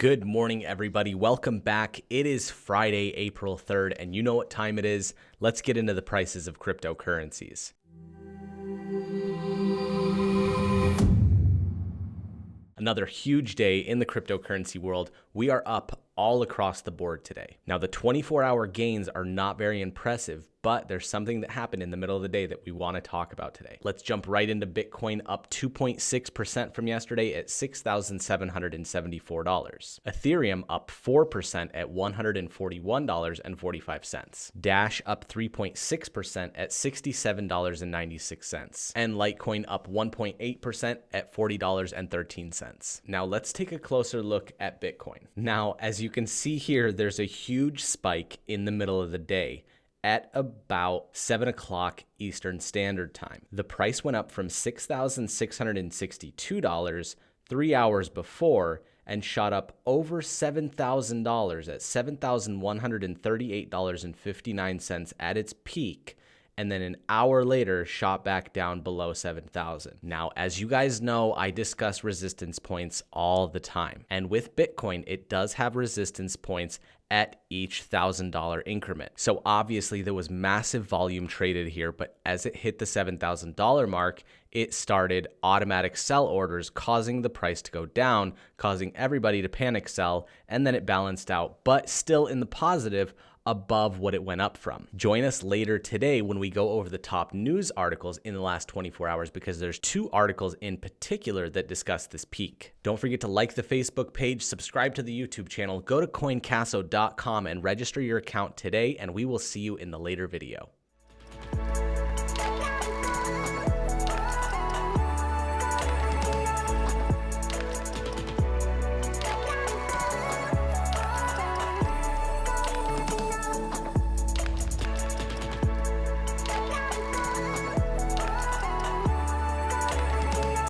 Good morning, everybody. Welcome back. It is Friday, April 3rd, and you know what time it is. Let's get into the prices of cryptocurrencies. Another huge day in the cryptocurrency world. We are up all across the board today. Now, the 24-hour gains are not very impressive, but there's something that happened in the middle of the day that we want to talk about today. Let's jump right into Bitcoin, up 2.6% from yesterday at $6,774. Ethereum up 4% at $141.45. Dash up 3.6% at $67.96. And Litecoin up 1.8% at $40.13. Now let's take a closer look at Bitcoin. Now, as you can see here, there's a huge spike in the middle of the day at about 7 o'clock Eastern Standard Time. The price went up from $6,662 3 hours before and shot up over $7,000 at $7,138.59 at its peak, and then an hour later shot back down below 7,000. Now, as you guys know, I discuss resistance points all the time. And with Bitcoin, it does have resistance points at each $1,000 increment. So obviously there was massive volume traded here, but as it hit the $7,000 mark, it started automatic sell orders, causing the price to go down, causing everybody to panic sell, and then it balanced out, but still in the positive above what it went up from. Join us later today when we go over the top news articles in the last 24 hours, because there's 2 articles in particular that discuss this peak. Don't forget to like the Facebook page, subscribe to the YouTube channel, go to CoinCasso.com and register your account today, and we will see you in the later video.